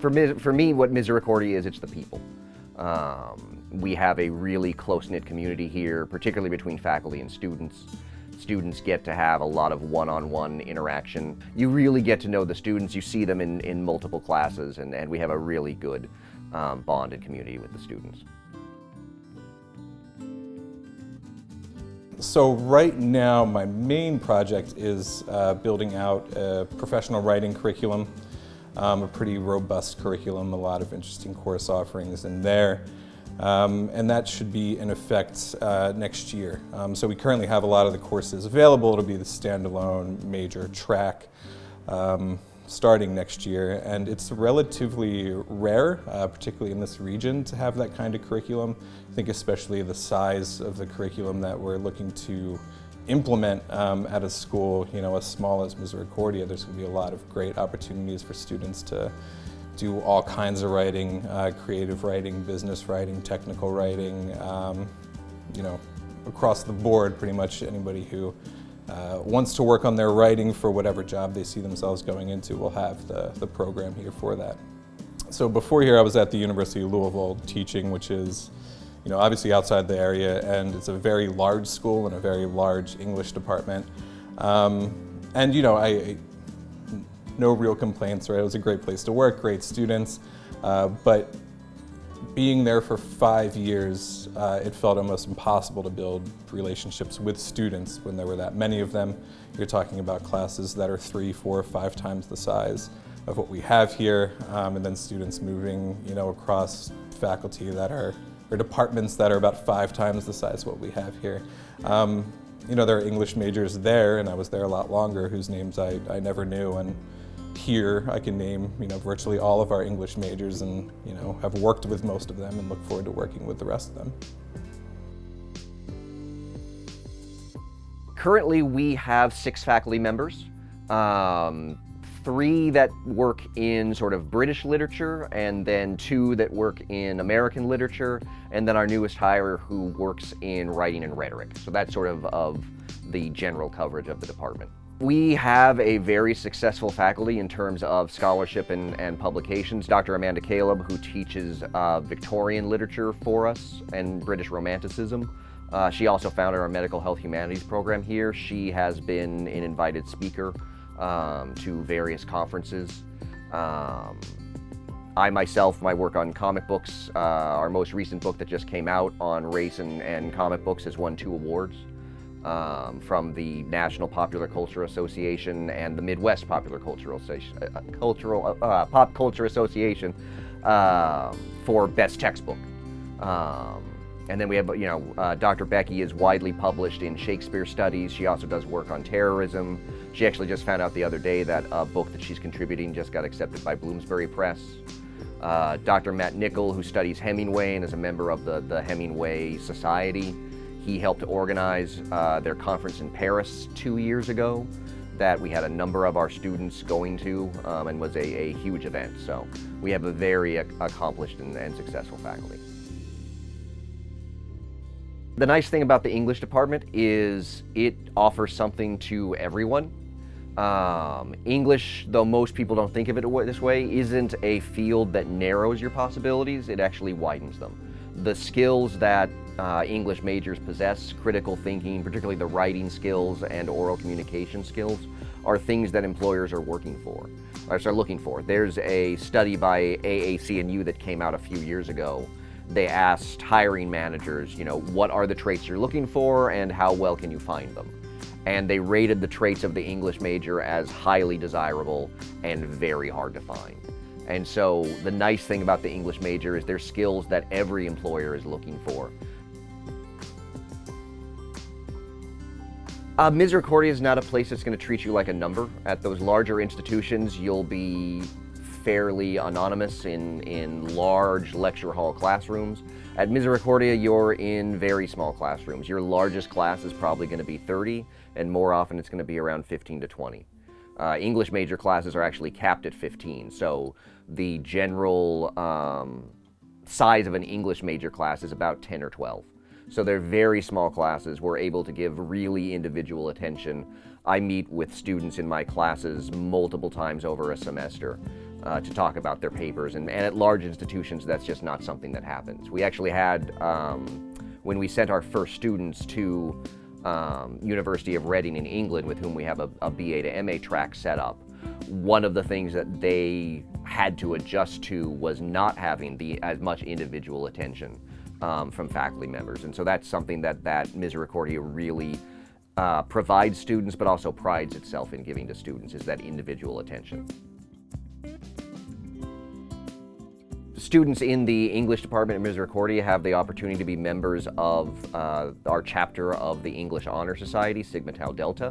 For me, what Misericordia is, it's the people. We have a really close-knit community here, particularly between faculty and students. Students get to have a lot of one-on-one interaction. You really get to know the students. You see them in multiple classes, and we have a really good bond and community with the students. So right now, my main project is building out a professional writing curriculum, a pretty robust curriculum, a lot of interesting course offerings in there. And that should be in effect next year. So we currently have a lot of the courses available. It'll be the standalone major track starting next year. And it's relatively rare, particularly in this region, to have that kind of curriculum. I think especially the size of the curriculum that we're looking to implement at a school, as small as Misericordia, there's going to be a lot of great opportunities for students to do all kinds of writing, creative writing, business writing, technical writing, across the board. Pretty much anybody who wants to work on their writing for whatever job they see themselves going into will have the program here for that. So before here I was at the University of Louisville teaching, which is obviously outside the area, and it's a very large school and a very large English department. I no real complaints, right? It was a great place to work, great students, but being there for 5 years, it felt almost impossible to build relationships with students when there were that many of them. You're talking about classes that are 3, 4, 5 times the size of what we have here, and then students moving, across faculty that are, or departments that are about 5 times the size of what we have here. There are English majors there, and I was there a lot longer, whose names I never knew. And here I can name virtually all of our English majors, and have worked with most of them and look forward to working with the rest of them. Currently we have 6 faculty members, 3 that work in sort of British literature, and then 2 that work in American literature, and then our newest hire who works in writing and rhetoric. So that's sort of the general coverage of the department. We have a very successful faculty in terms of scholarship and publications. Dr. Amanda Caleb, who teaches Victorian literature for us and British Romanticism. She also founded our Medical Health Humanities program here. She has been an invited speaker to various conferences. I myself, my work on comic books, our most recent book that just came out on race and comic books has won 2 awards. From the National Popular Culture Association and the Midwest Popular Cultural Pop Culture Association for Best Textbook. And then we have, Dr. Becky is widely published in Shakespeare studies. She also does work on terrorism. She actually just found out the other day that a book that she's contributing just got accepted by Bloomsbury Press. Dr. Matt Nickel, who studies Hemingway and is a member of the Hemingway Society. He helped organize their conference in Paris 2 years ago that we had a number of our students going to, and was a huge event. So we have a very accomplished and successful faculty. The nice thing about the English department is it offers something to everyone. English, though most people don't think of it this way, isn't a field that narrows your possibilities, it actually widens them. The skills that English majors possess, critical thinking, particularly the writing skills and oral communication skills, are things that employers are looking for. There's a study by AAC&U that came out a few years ago. They asked hiring managers, what are the traits you're looking for and how well can you find them? And they rated the traits of the English major as highly desirable and very hard to find. And so the nice thing about the English major is they're skills that every employer is looking for. Misericordia is not a place that's going to treat you like a number. At those larger institutions, you'll be fairly anonymous in large lecture hall classrooms. At Misericordia, you're in very small classrooms. Your largest class is probably going to be 30, and more often it's going to be around 15 to 20. English major classes are actually capped at 15, so the general size of an English major class is about 10 or 12. So they're very small classes. We're able to give really individual attention. I meet with students in my classes multiple times over a semester. to talk about their papers. And at large institutions, that's just not something that happens. We actually had, when we sent our first students to University of Reading in England, with whom we have a BA to MA track set up, one of the things that they had to adjust to was not having as much individual attention from faculty members. And so that's something that Misericordia really provides students, but also prides itself in giving to students, is that individual attention. Students in the English department at Misericordia have the opportunity to be members of our chapter of the English Honor Society, Sigma Tau Delta,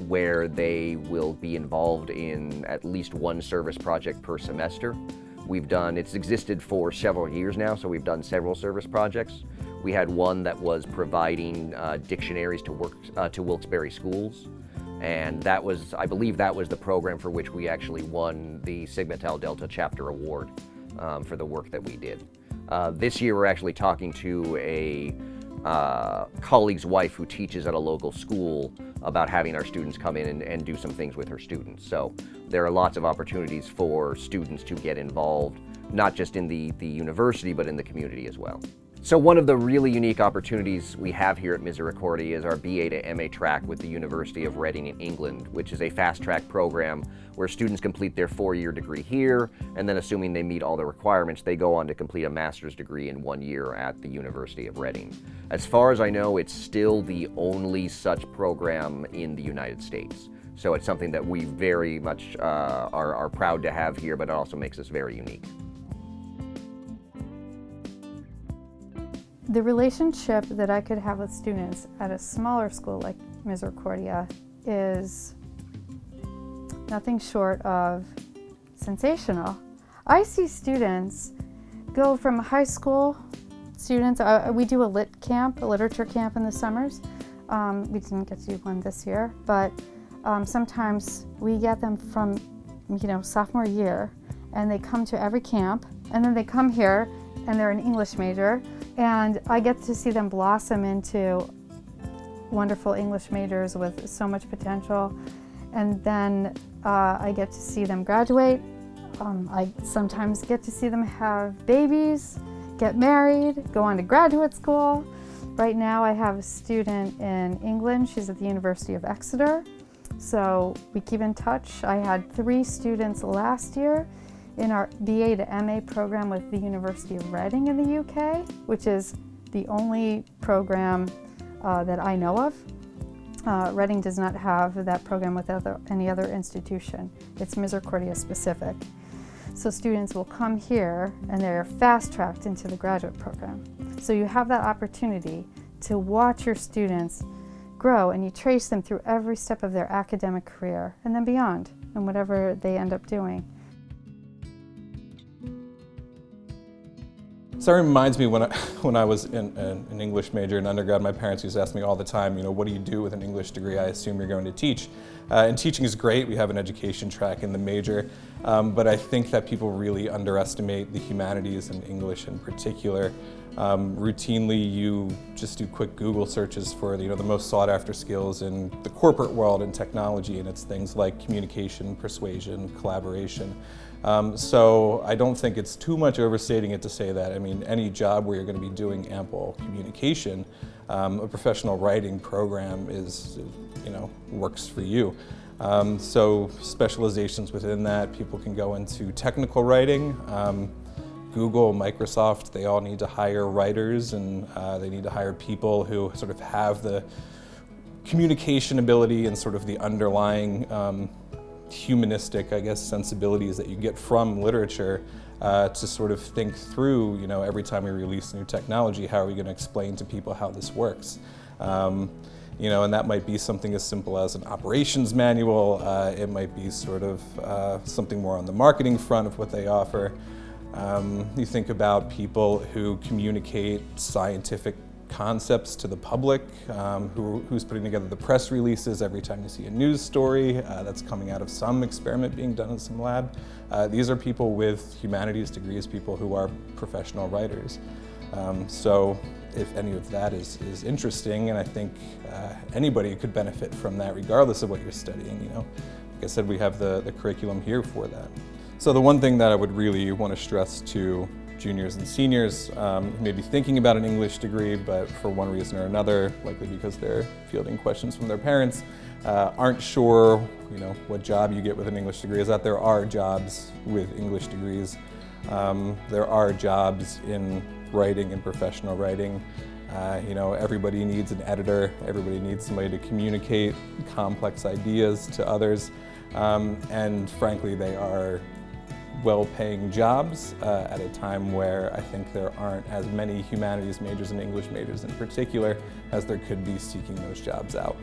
where they will be involved in at least one service project per semester. It's existed for several years now, so we've done several service projects. We had one that was providing dictionaries to Wilkes-Barre schools. And that was, I believe that was the program for which we actually won the Sigma Tau Delta Chapter Award for the work that we did. This year we're actually talking to a colleague's wife who teaches at a local school about having our students come in and do some things with her students. So there are lots of opportunities for students to get involved, not just in the university, but in the community as well. So one of the really unique opportunities we have here at Misericordia is our BA to MA track with the University of Reading in England, which is a fast-track program where students complete their 4-year degree here, and then assuming they meet all the requirements, they go on to complete a master's degree in 1 year at the University of Reading. As far as I know, it's still the only such program in the United States. So it's something that we very much are proud to have here, but it also makes us very unique. The relationship that I could have with students at a smaller school like Misericordia is nothing short of sensational. I see students go from high school students, we do a lit camp, a literature camp in the summers. We didn't get to do one this year, but sometimes we get them from, sophomore year, and they come to every camp, and then they come here and they're an English major, and I get to see them blossom into wonderful English majors with so much potential. And then I get to see them graduate. I sometimes get to see them have babies, get married, go on to graduate school. Right now I have a student in England. She's at the University of Exeter. So we keep in touch. I had 3 students last year in our BA to MA program with the University of Reading in the UK, which is the only program that I know of. Reading does not have that program with any other institution. It's Misericordia specific. So students will come here and they're fast-tracked into the graduate program. So you have that opportunity to watch your students grow, and you trace them through every step of their academic career and then beyond, and whatever they end up doing. So it reminds me when I was an English major in undergrad, my parents used to ask me all the time, what do you do with an English degree? I assume you're going to teach. And teaching is great. We have an education track in the major, but I think that people really underestimate the humanities and English in particular. Routinely, you just do quick Google searches for the most sought after skills in the corporate world and technology, and it's things like communication, persuasion, collaboration. So I don't think it's too much overstating it to say that. Any job where you're going to be doing ample communication, a professional writing program works for you. So specializations within that, people can go into technical writing. Google, Microsoft, they all need to hire writers, and they need to hire people who sort of have the communication ability and sort of the underlying humanistic, sensibilities that you get from literature to sort of think through, every time we release new technology, how are we going to explain to people how this works? And that might be something as simple as an operations manual. It might be sort of something more on the marketing front of what they offer. You think about people who communicate scientific concepts to the public, who's putting together the press releases every time you see a news story that's coming out of some experiment being done in some lab. These are people with humanities degrees, people who are professional writers. So if any of that is interesting, and I think anybody could benefit from that regardless of what you're studying, like I said, we have the curriculum here for that. So the one thing that I would really want to stress to juniors and seniors who may be thinking about an English degree, but for one reason or another, likely because they're fielding questions from their parents, aren't sure what job you get with an English degree, is that there are jobs with English degrees. There are jobs in writing and professional writing. Everybody needs an editor, everybody needs somebody to communicate complex ideas to others, and frankly they are well-paying jobs at a time where I think there aren't as many humanities majors and English majors in particular as there could be seeking those jobs out.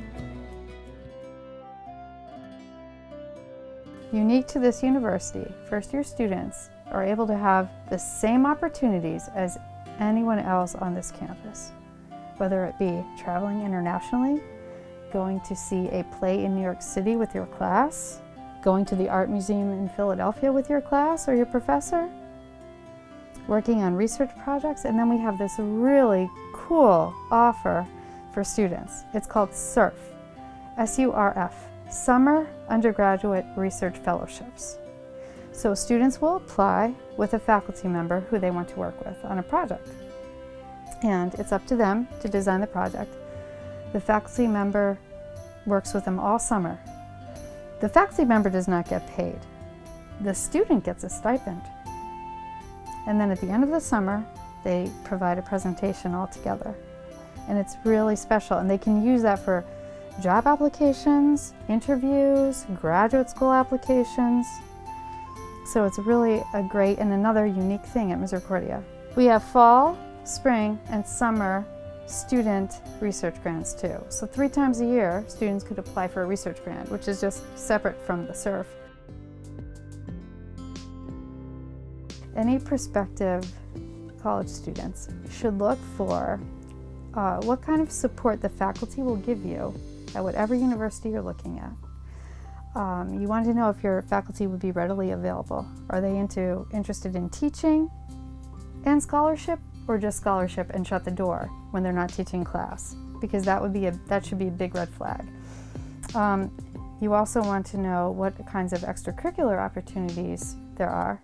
Unique to this university, first-year students are able to have the same opportunities as anyone else on this campus, whether it be traveling internationally, going to see a play in New York City with your class, going to the art museum in Philadelphia with your class or your professor, working on research projects, and then we have this really cool offer for students. It's called SURF, S-U-R-F, Summer Undergraduate Research Fellowships. So students will apply with a faculty member who they want to work with on a project. And it's up to them to design the project. The faculty member works with them all summer. The faculty member does not get paid. The student gets a stipend. And then at the end of the summer, they provide a presentation all together. And it's really special, and they can use that for job applications, interviews, graduate school applications. So it's really a great and another unique thing at Misericordia. We have fall, spring, and summer student research grants too. So 3 times a year, students could apply for a research grant, which is just separate from the SURF. Any prospective college students should look for what kind of support the faculty will give you at whatever university you're looking at. You want to know if your faculty would be readily available. Are they interested in teaching and scholarship, or just scholarship and shut the door when they're not teaching class? Because that should be a big red flag. You also want to know what kinds of extracurricular opportunities there are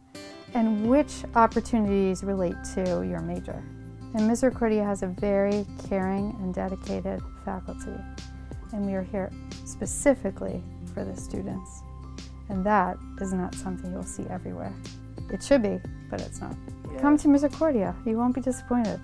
and which opportunities relate to your major. And Misericordia has a very caring and dedicated faculty, and we are here specifically for the students. And that is not something you'll see everywhere. It should be, but it's not. Yeah. Come to Misericordia, you won't be disappointed.